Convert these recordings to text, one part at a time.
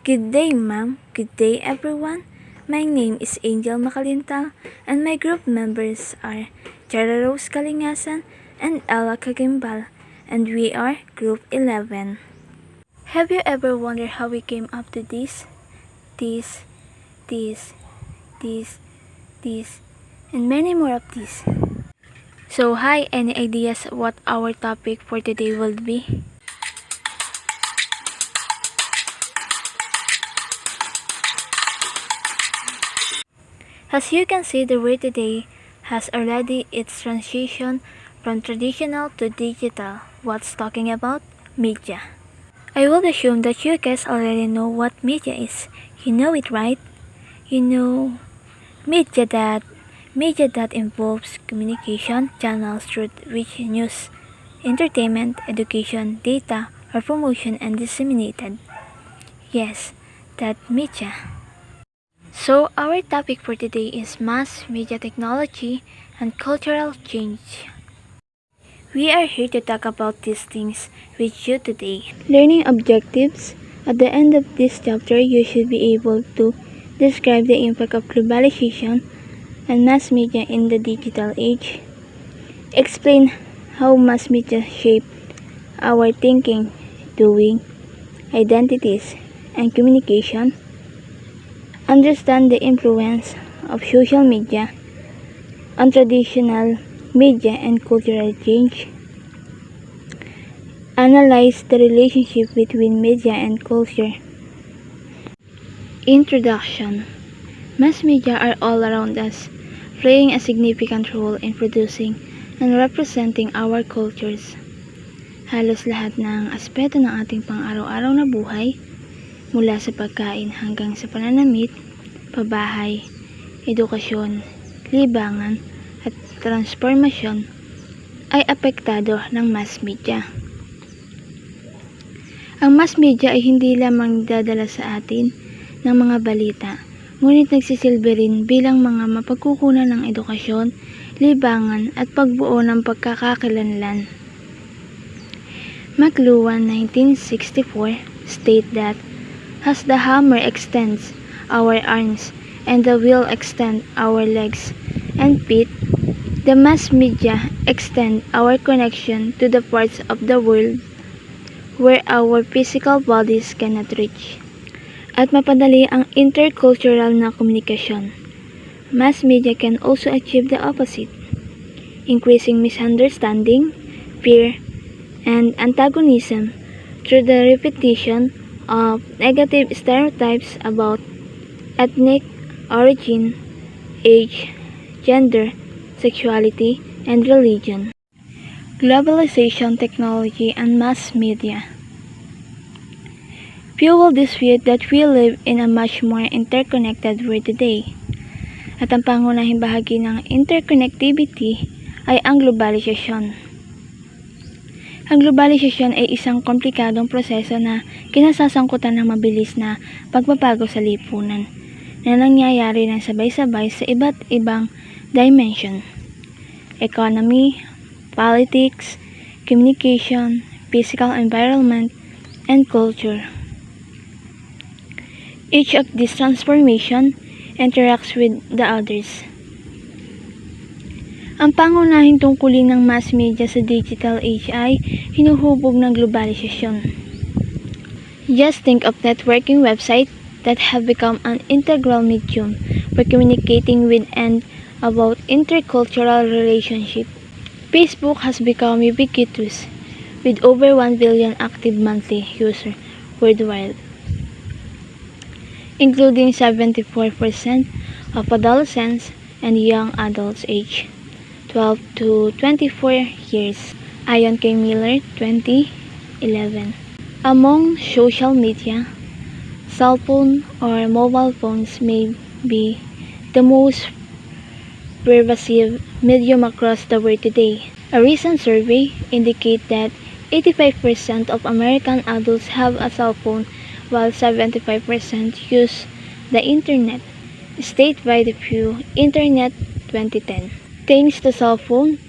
Good day, ma'am. Good day, everyone. My name is Angel Macalintal, and my group members are Chara Rose Kalingasan and Ella Kagimbal, and we are Group 11. Have you ever wondered how we came up to this, this, this, and many more of these? So, hi, any ideas what our topic for today will be? As you can see, the word today has already its transition from traditional to digital. What's talking about? Media. I will assume that you guys already know what media is. You know it, right? You know media that involves communication channels through which news, entertainment, education, data are promotion and disseminated. Yes, that media. So our topic for today is mass media technology and cultural change. We are here to talk about these things with you today. Learning objectives. At the end of this chapter, you should be able to describe the impact of globalization and mass media in the digital age. Explain how mass media shape our thinking, doing, identities, and communication. Understand the influence of social media on traditional media and cultural change. Analyze the relationship between media and culture. Introduction. Mass media are all around us, playing a significant role in producing and representing our cultures. Halos lahat ng aspeto ng ating pang-araw-araw na buhay, mula sa pagkain hanggang sa pananamit, pabahay, edukasyon, libangan, at transformasyon ay apektado ng mass media. Ang mass media ay hindi lamang dadala sa atin ng mga balita, ngunit nagsisilbi rin bilang mga mapagkukunan ng edukasyon, libangan at pagbuo ng pagkakakilanlan. McLuhan 1964 state that as the hammer extends our arms and the wheel extend our legs and feet, the mass media extend our connection to the parts of the world where our physical bodies cannot reach. At mapadali ang intercultural na komunikasyon. Mass media can also achieve the opposite, increasing misunderstanding, fear, and antagonism through the repetition of negative stereotypes about ethnic origin, age, gender, sexuality, and religion. Globalization, technology, and mass media fuel dispute that we live in a much more interconnected world today. At ang pangunahing bahagi ng interconnectivity ay ang globalisasyon. Ang globalisasyon ay isang komplikadong proseso na kinasasangkutan ng mabilis na pagbabago sa lipunan na nangyayari ng sabay-sabay sa iba't ibang dimension: economy, politics, communication, physical environment, and culture. Each of these transformation interacts with the others. Ang pangunahing tungkulin ng mass media sa digital age ay hinuhubog ng globalisasyon. Just think of networking websites that have become an integral medium for communicating with and about intercultural relationships. Facebook has become ubiquitous with over 1 billion active monthly users worldwide, including 74% of adolescents and young adults aged 12 to 24 years, ayon kay Miller 2011. Among social media, cell phone or mobile phones may be the most pervasive medium across the world today. A recent survey indicates that 85% of American adults have a cell phone while 75% use the internet, stated by the Pew Internet 2010. Thanks to cell phone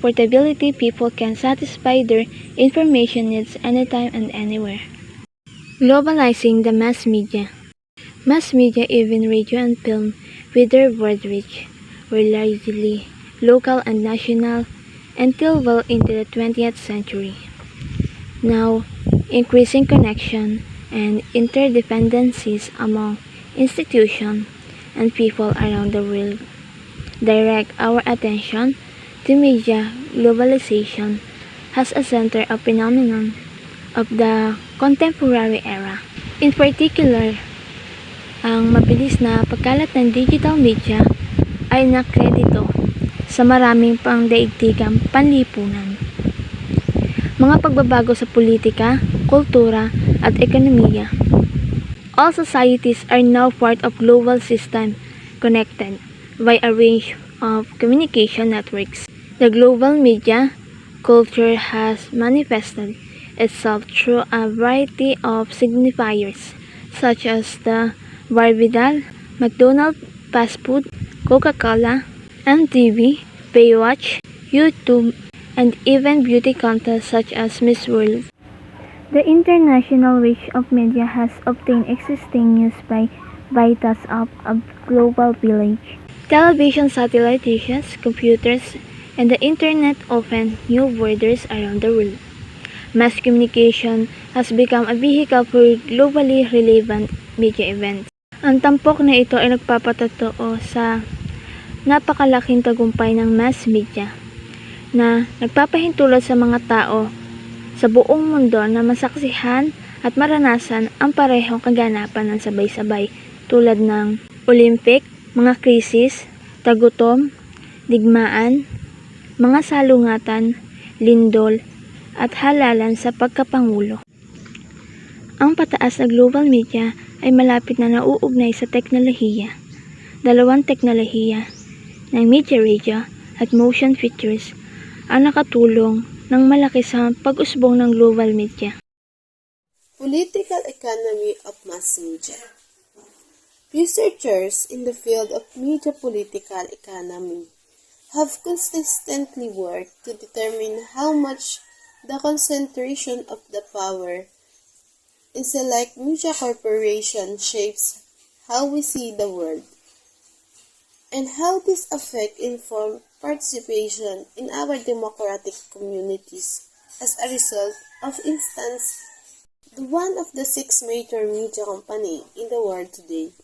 portability, people can satisfy their information needs anytime and anywhere. Globalizing the mass media. Mass media, even radio and film, with their word reach, were largely local and national until well into the 20th century. Now, increasing connection and interdependencies among institutions and people around the world direct our attention to media globalization as a center of phenomenon of the contemporary era. In particular, ang mabilis na pagkalat ng digital media ay nakredito sa maraming pangdaigdigang panlipunan. Mga pagbabago sa politika, kultura, at ekonomiya. All societies are now part of global system connected by a range of communication networks. The global media culture has manifested itself through a variety of signifiers such as the Barbidal, McDonald's fast food, Coca-Cola, MTV, Baywatch, YouTube, and even beauty contests such as Miss World. The international reach of media has obtained existing news by bytes of a global village. Television, satellite dishes, computers, and the internet open new borders around the world. Mass communication has become a vehicle for globally relevant media events. Ang tampok na ito ay nagpapatotoo sa napakalaking tagumpay ng mass media na nagpapahintulot sa mga tao sa buong mundo na masaksihan at maranasan ang parehong kaganapan ng sabay-sabay tulad ng Olympic, mga krisis, tagutom, digmaan, mga salungatan, lindol, at halalan sa pagkapangulo. Ang pataas na global media ay malapit na nauugnay sa teknolohiya. Dalawang teknolohiya ng media radio at motion pictures ang nakatulong ng malaki sa pag-usbong ng global media. Political economy of mass media. Researchers in the field of media political economy have consistently worked to determine how much the concentration of the power in select media corporations shapes how we see the world, and how this affect inform participation in our democratic communities. As a result, of instance, one of the 6 major media company in the world today,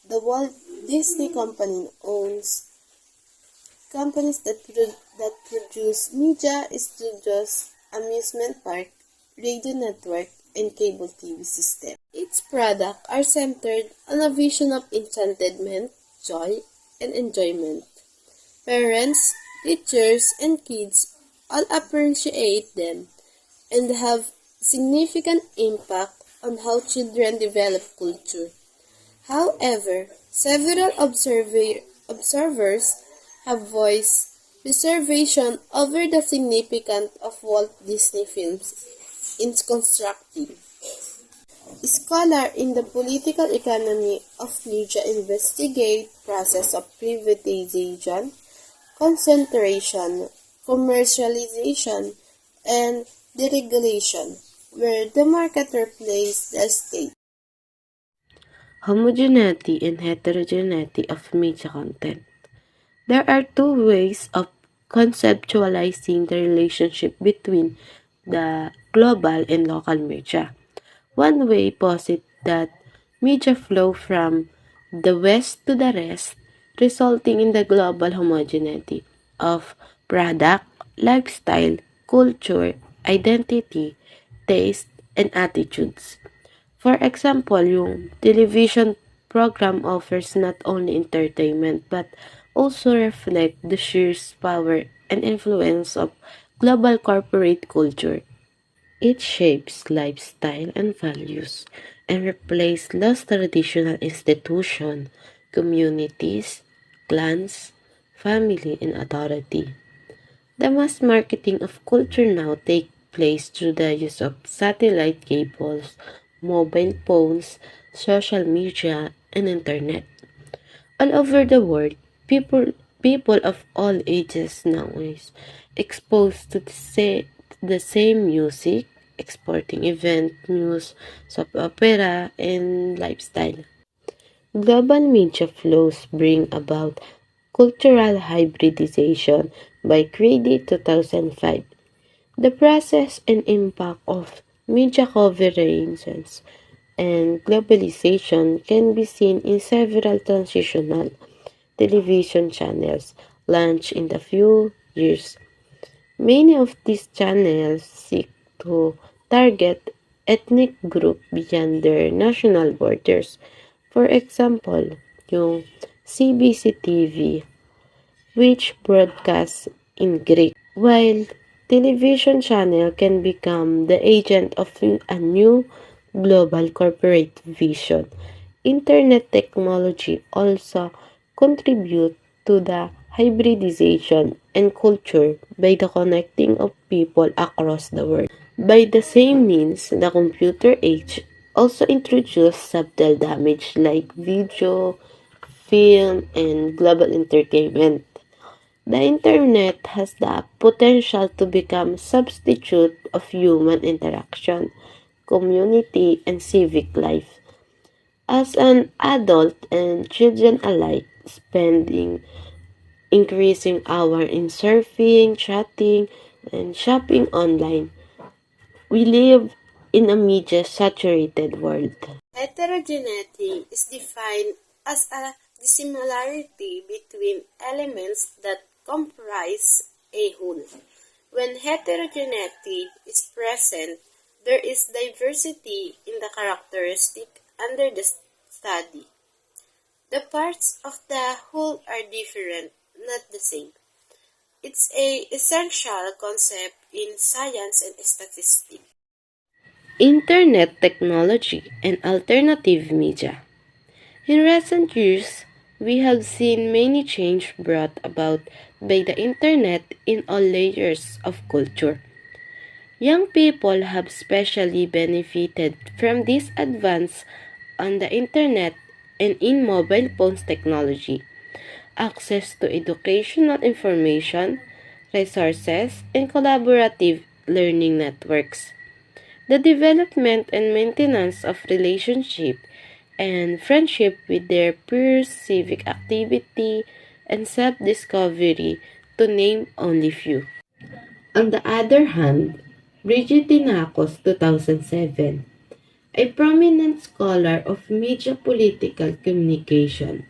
the Walt Disney Company owns companies that produce media studios, amusement park, radio network, and cable TV system. Its products are centered on a vision of enchantment, joy, and enjoyment. Parents, teachers, and kids all appreciate them and have significant impact on how children develop culture. However, several observers have voiced reservation over the significance of Walt Disney films in constructing. Scholar in the political economy of media investigate process of privatization, concentration, commercialization, and deregulation, where the marketer plays the state. Homogeneity and heterogeneity of media content. There are two ways of conceptualizing the relationship between the global and local media. One way posits that media flow from the West to the rest, resulting in the global homogeneity of product, lifestyle, culture, identity, taste, and attitudes. For example, yung television program offers not only entertainment but also reflect the sheer power and influence of global corporate culture. It shapes lifestyle and values and replaces lost traditional institutions, communities, clans, family, and authority. The mass marketing of culture now takes place through the use of satellite cables, mobile phones, social media, and internet. All over the world, people of all ages now is exposed to the same music, exporting event, news, soap opera, and lifestyle. Global media flows bring about cultural hybridization by Grady 2005. The process and impact of media convergence and globalization can be seen in several transitional television channels launched in the few years. Many of these channels seek to target ethnic group beyond their national borders. For example, yung CBC-TV, which broadcasts in Greek, while television channel can become the agent of a new global corporate vision. Internet technology also contribute to the hybridization and culture by the connecting of people across the world. By the same means, the computer age also introduced subtle damage like video, film, and global entertainment. The internet has the potential to become substitute of human interaction, community, and civic life. As an adult and children alike, spending increasing hour in surfing, chatting, and shopping online, we live in a media-saturated world. Heterogeneity is defined as a dissimilarity between elements that comprise a whole. When heterogeneity is present, there is diversity in the characteristic under the study. The parts of the whole are different, not the same. It's a essential concept in science and statistics. Internet technology and alternative media. In recent years, we have seen many changes brought about by the internet in all layers of culture. Young people have specially benefited from this advance on the internet and in mobile phones technology, access to educational information, resources, and collaborative learning networks. The development and maintenance of relationship and friendship with their peers, civic activity, and self-discovery, to name only few. On the other hand, Bridget Dinacos, 2007, a prominent scholar of media political communication,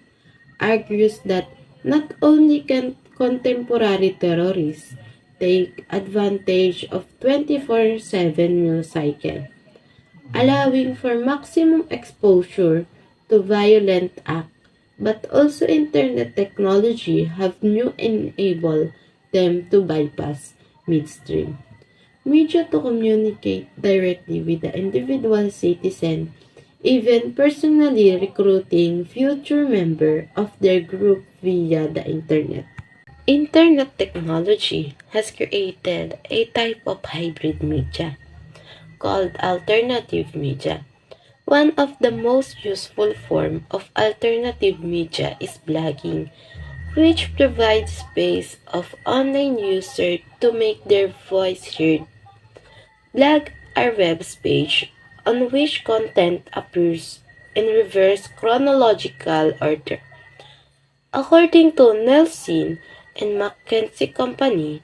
argues that not only can contemporary terrorists take advantage of 24/7 news cycle, allowing for maximum exposure to violent acts, but also internet technology have new enable them to bypass midstream media to communicate directly with the individual citizen, even personally recruiting future member of their group via the internet. Internet technology has created a type of hybrid media called alternative media. One of the most useful form of alternative media is blogging, which provides space of online users to make their voice heard. Blog are web page on which content appears in reverse chronological order. According to Nielsen and McKinsey Company,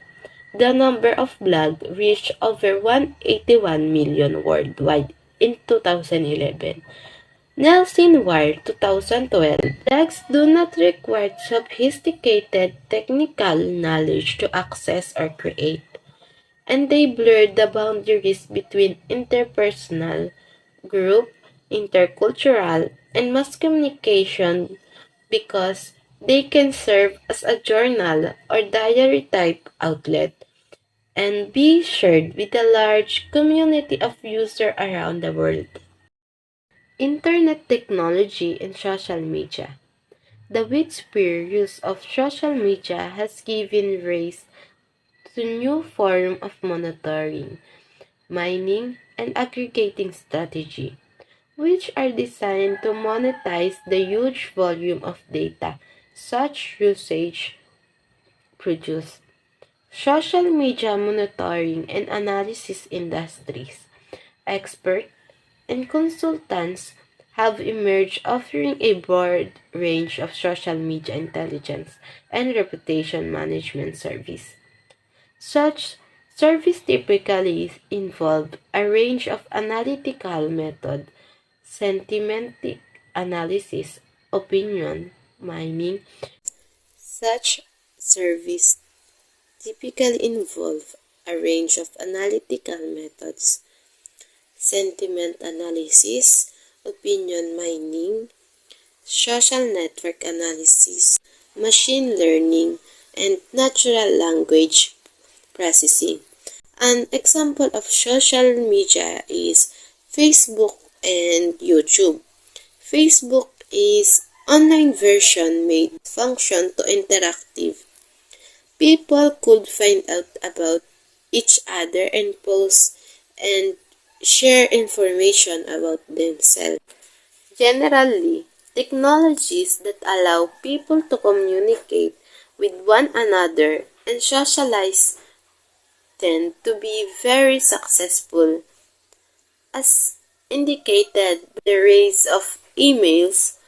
the number of blogs reached over 181 million worldwide in 2011. Nielsen Wire 2012. Blogs do not require sophisticated technical knowledge to access or create, and they blur the boundaries between interpersonal, group, intercultural, and mass communication because they can serve as a journal or diary type outlet and be shared with a large community of users around the world. Internet technology and social media. The widespread use of social media has given rise to new form of monitoring, mining, and aggregating strategy, which are designed to monetize the huge volume of data such usage produce. Social media monitoring and analysis industries. experts, and consultants have emerged offering a broad range of social media intelligence and reputation management service. Such service typically involve a range of analytical method, semantic analysis, opinion mining. Such service typically involve a range of analytical methods, sentiment analysis, opinion mining, social network analysis, machine learning, and natural language processing. An example of social media is Facebook and YouTube. Facebook is online version made function to interactive. People could find out about each other and post and share information about themselves. Generally, technologies that allow people to communicate with one another and socialize tend to be very successful, as indicated by the rise of emails,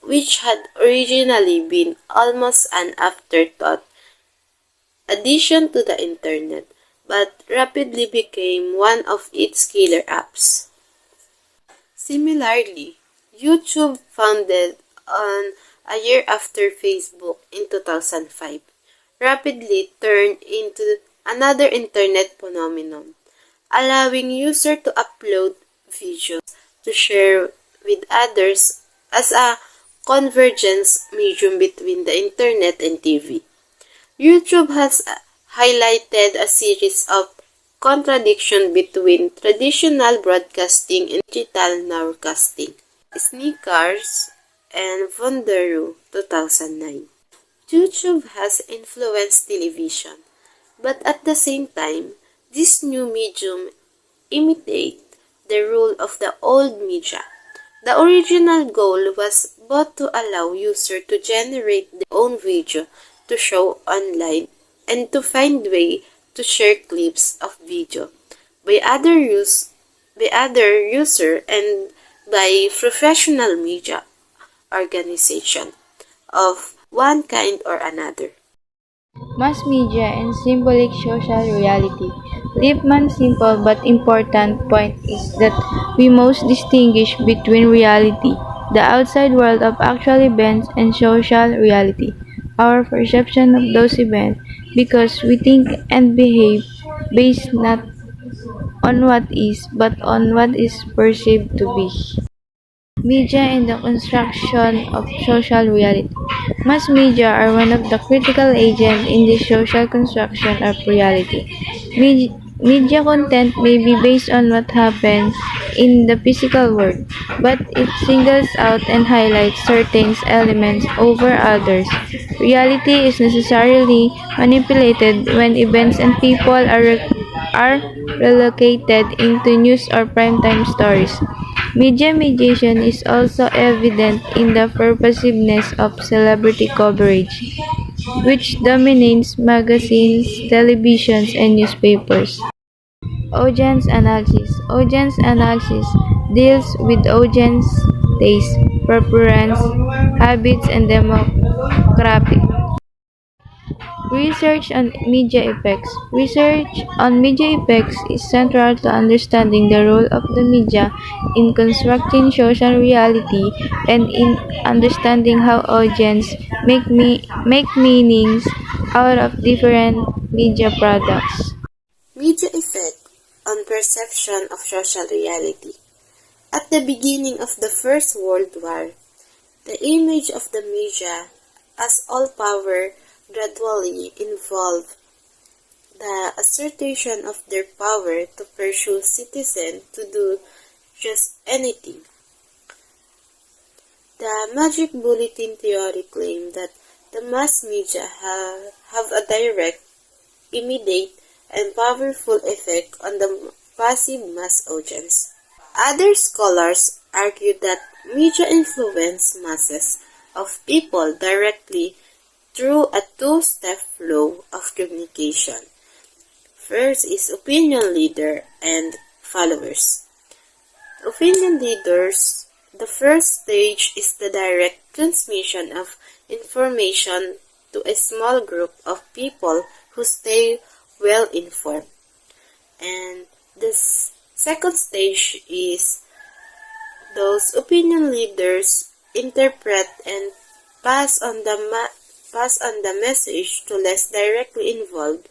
which had originally been almost an afterthought addition to the internet, but rapidly became one of its killer apps. Similarly, YouTube, founded on a year after Facebook in 2005, rapidly turned into another internet phenomenon, allowing users to upload videos to share with others as a convergence medium between the internet and TV. YouTube has highlighted a series of contradictions between traditional broadcasting and digital nowcasting. Sneakers and Wonderu 2009. YouTube has influenced television, but at the same time, this new medium imitates the role of the old media. The original goal was both to allow users to generate their own video to show online and to find way to share clips of video by other user and by professional media organization of one kind or another. Mass media and symbolic social reality. Lippmann's simple but important point is that we must distinguish between reality, the outside world of actual events, and social reality, our perception of those events, because we think and behave based not on what is, but on what is perceived to be. Media and the construction of social reality. Mass media are one of the critical agents in the social construction of reality. Media content may be based on what happens in the physical world, but it singles out and highlights certain elements over others. Reality is necessarily manipulated when events and people are relocated into news or primetime stories. Media mediation is also evident in the pervasiveness of celebrity coverage, which dominates magazines, televisions, and newspapers. Audience analysis. Audience analysis deals with audience taste, preference, habits, and demographic. Research on media effects. Research on media effects is central to understanding the role of the media in constructing social reality and in understanding how audiences make meanings out of different media products. Media effect on perception of social reality. At the beginning of the First World War, the image of the media as all power gradually involved the assertion of their power to pursue citizens to do just anything. The Magic Bulletin theory claimed that the mass media have a direct, immediate, and powerful effect on the passive mass audience. Other scholars argue that media influence masses of people directly through a two-step flow of communication. First is opinion leader and followers. Opinion leaders, the first stage is the direct transmission of information to a small group of people who stay well informed. And the second stage is those opinion leaders interpret and pass on the message to less directly involved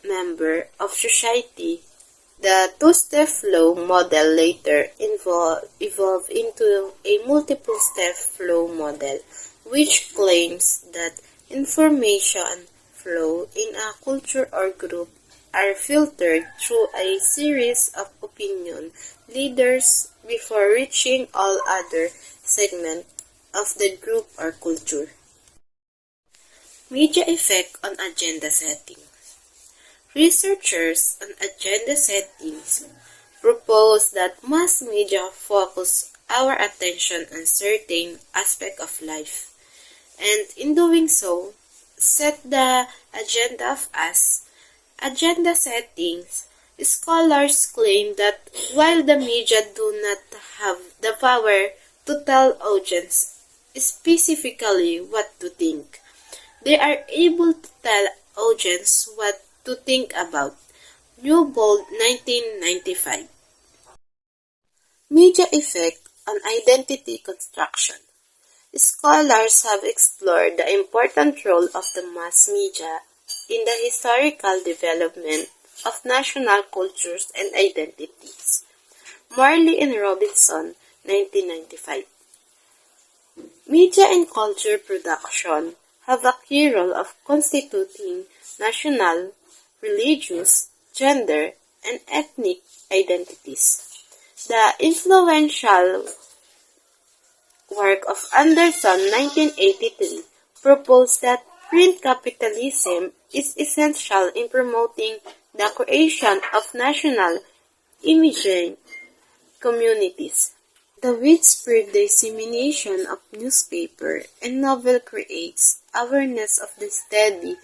member of society. The two-step flow model later evolved into a multiple-step flow model, which claims that information flow in a culture or group are filtered through a series of opinion leaders before reaching all other segments of the group or culture. Media effect on agenda setting. Researchers on agenda settings propose that mass media focus our attention on certain aspect of life, and in doing so, set the agenda of us. Agenda settings. Scholars claim that while the media do not have the power to tell audience specifically what to think, they are able to tell audience what to think about. Newbold, 1995. Media effect on identity construction. Scholars have explored the important role of the mass media in the historical development of national cultures and identities. Marley and Robinson, 1995. Media and culture production have a key role of constituting national, religious, gender, and ethnic identities. The influential work of Anderson, 1983, proposed that print capitalism is essential in promoting the creation of national imaging communities. The widespread dissemination of newspaper and novel creates awareness of the steady,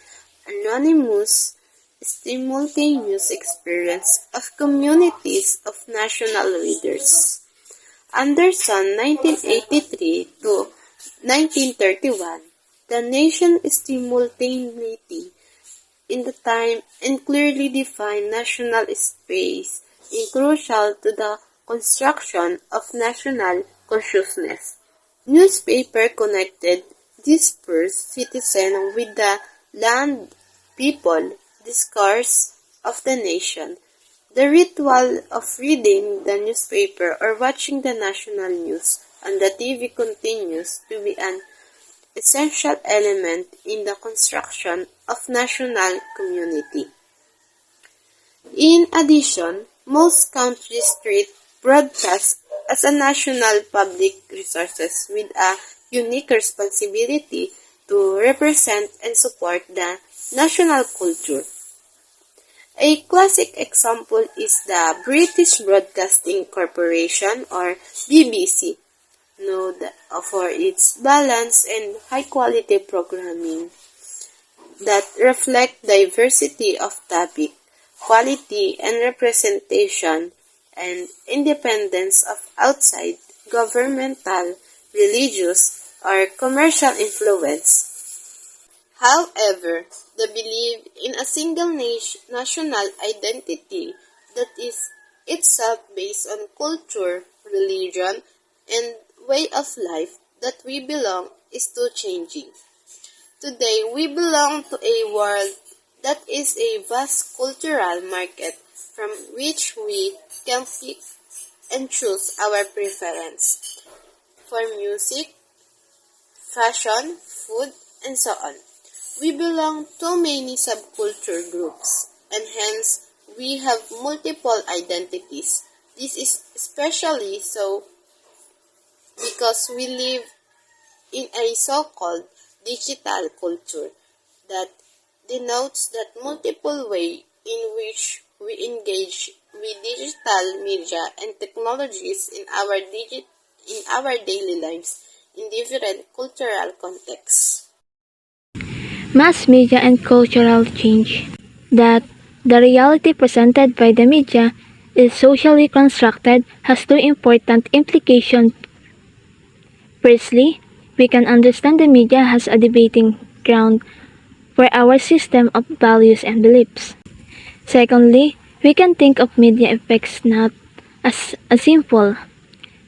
anonymous, simultaneous experience of communities of national readers. Anderson, 1983 to 1931. The nation simultaneity in the time and clearly defined national space is crucial to the construction of national consciousness. Newspaper connected dispersed citizens with the land, people, discourse of the nation. The ritual of reading the newspaper or watching the national news on the TV continues to be an essential element in the construction of national community. In addition, most countries treat broadcast as a national public resources with a unique responsibility to represent and support the national culture. A classic example is the British Broadcasting Corporation or BBC, known for its balanced and high-quality programming that reflect diversity of topic, quality and representation, and independence of outside governmental, religious, or commercial influence. However, the belief in a single national identity that is itself based on culture, religion, and way of life that we belong is too changing. Today, we belong to a world that is a vast cultural market from which we can pick and choose our preference for music, fashion, food, and so on. We belong to many subculture groups, and hence we have multiple identities. This is especially so because we live in a so-called digital culture that denotes that multiple way in which we engage with digital media and technologies in our daily lives in different cultural contexts. Mass media and cultural change. That the reality presented by the media is socially constructed has two important implications. Firstly, we can understand the media has a debating ground for our system of values and beliefs. Secondly, we can think of media effects not as a simple,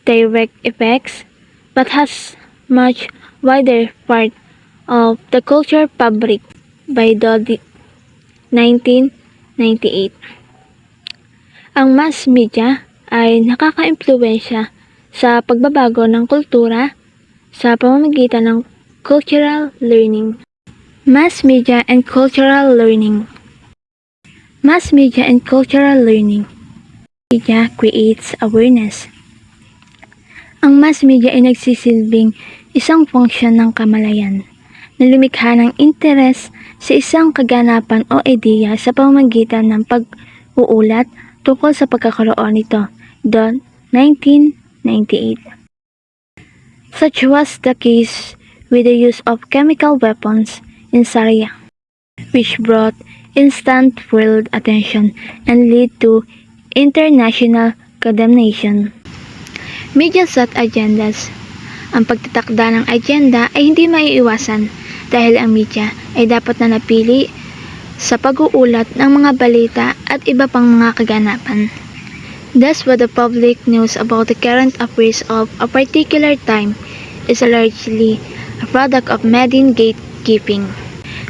direct effects, but has much wider part of the culture fabric by the 1998. Ang mass media ay nakaka-impluwensya sa pagbabago ng kultura sa pamamagitan ng cultural learning. Mass media and cultural learning. Mass media and cultural learning. Media creates awareness. Ang mass media ay nagsisilbing isang funksyon ng kamalayan na lumikha ng interes sa isang kaganapan o ideya sa pamamagitan ng pag-uulat tungkol sa pagkakaroon nito. The 1998. Such was the case with the use of chemical weapons in Syria, which brought instant world attention and led to international condemnation. Media set agendas. Ang pagtatakda ng agenda ay hindi maiiwasan dahil ang media ay dapat na napili sa pag-uulat ng mga balita at iba pang mga kaganapan. Thus, what the public knows about the current affairs of a particular time is largely a product of media gatekeeping.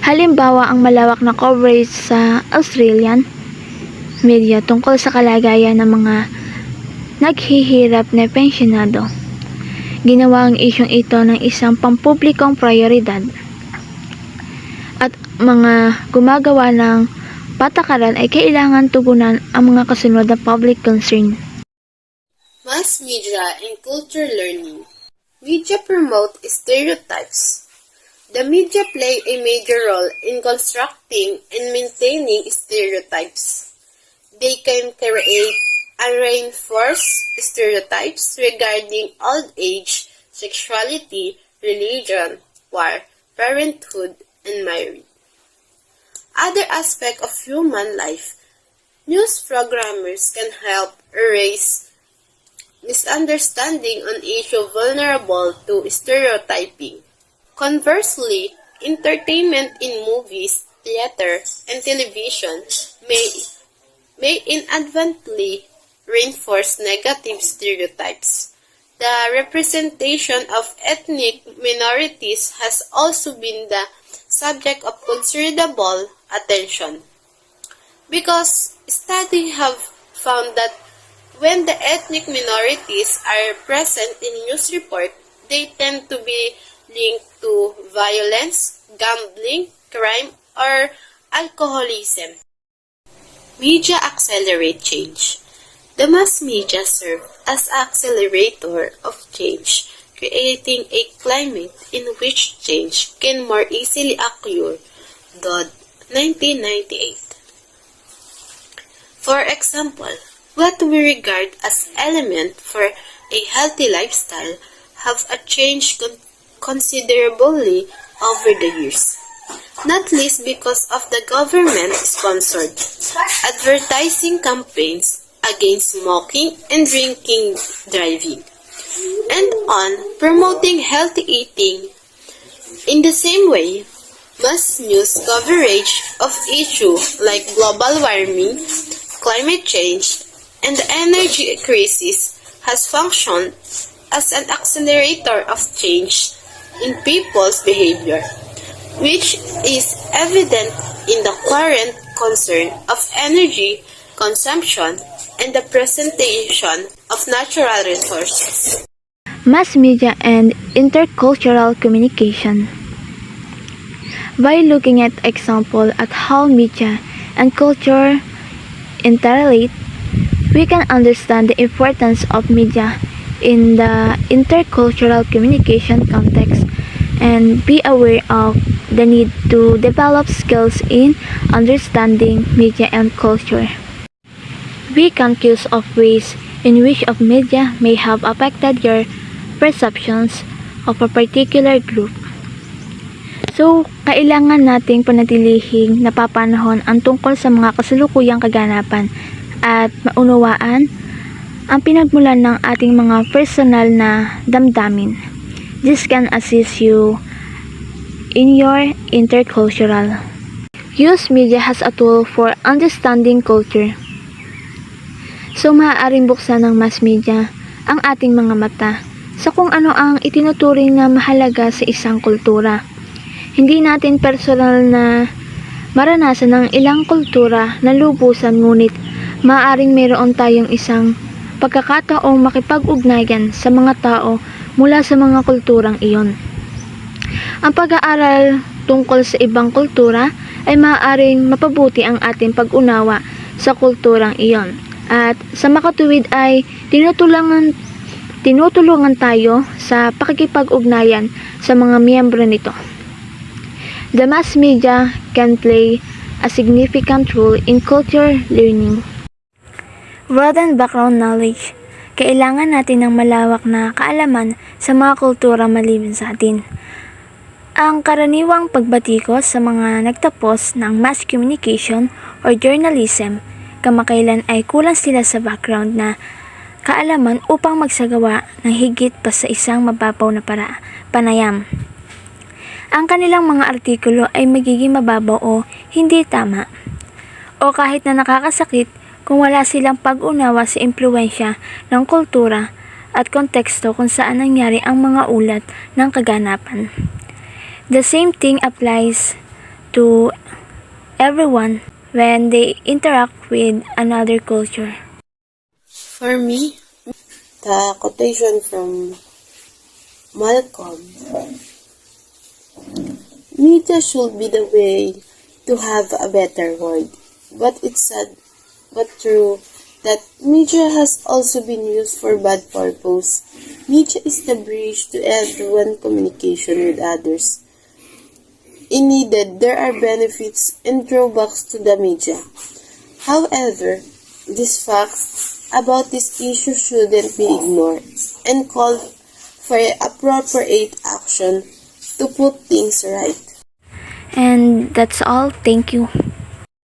Halimbawa, ang malawak na coverage sa Australian media tungkol sa kalagayan ng mga naghihirap na pensyonado. Ginawa ang isyong ito ng isang pampublikong prioridad. At mga gumagawa ng patakaran ay kailangan tugunan ang mga kasunod na public concern. Mass media and culture learning. Media promote stereotypes. The media play a major role in constructing and maintaining stereotypes. They can create and reinforce stereotypes regarding old age, sexuality, religion, war, parenthood, and marriage. Other aspects of human life. News programmers can help erase misunderstanding on issues vulnerable to stereotyping. Conversely, entertainment in movies, theater, and television may inadvertently reinforce negative stereotypes. The representation of ethnic minorities has also been the subject of considerable attention, because studies have found that when the ethnic minorities are present in news report, they tend to be linked to violence, gambling, crime, or alcoholism. Media accelerate change. The mass media serve as accelerator of change, creating a climate in which change can more easily occur. Dodd, 1998. For example, what we regard as element for a healthy lifestyle have changed considerably over the years, not least because of the government-sponsored advertising campaigns against smoking and drinking driving, and on promoting healthy eating. In the same way, mass news coverage of issues like global warming, climate change, and the energy crisis has functioned as an accelerator of change in people's behavior, which is evident in the current concern of energy consumption and the presentation of natural resources. Mass media and intercultural communication. By looking at example at how media and culture interrelate, we can understand the importance of media in the intercultural communication context and be aware of the need to develop skills in understanding media and culture. Be conscious of ways in which of media may have affected your perceptions of a particular group. So, kailangan nating panatilihing napapanahon ang tungkol sa mga kasalukuyang kaganapan at maunawaan ang pinagmulan ng ating mga personal na damdamin. This can assist you in your intercultural. Use media as a tool for understanding culture. So, maaaring buksan ng mass media ang ating mga mata sa kung ano ang itinuturing na mahalaga sa isang kultura. Hindi natin personal na maranasan ng ilang kultura na lubusan, ngunit maaaring mayroon tayong isang pagkakataong makipag-ugnayan sa mga tao mula sa mga kulturang iyon. Ang pag-aaral tungkol sa ibang kultura ay maaaring mapabuti ang ating pag-unawa sa kulturang iyon. At sa makatuwid ay tinutulungan tayo sa pakikipag-ugnayan sa mga miyembro nito. The mass media can play a significant role in culture learning. Broaden background knowledge. Kailangan natin ng malawak na kaalaman sa mga kultura maliban sa atin. Ang karaniwang pagbatikos sa mga nagtapos ng mass communication or journalism, kamakailan ay kulang sila sa background na kaalaman upang magsagawa ng higit pa sa isang mababaw na panayam. Ang kanilang mga artikulo ay magiging mababaw o hindi tama, o kahit na nakakasakit kung wala silang pag-unawa sa impluwensya ng kultura at konteksto kung saan nangyari ang mga ulat ng kaganapan. The same thing applies to everyone when they interact with another culture. For me, the quotation from Malcolm, media should be the way to have a better world. But it's sad but true that media has also been used for bad purpose. Media is the bridge to everyone communication with others. Indeed, there are benefits and drawbacks to the media. However, these facts about this issue shouldn't be ignored and called for appropriate action to put things right. And that's all. Thank you.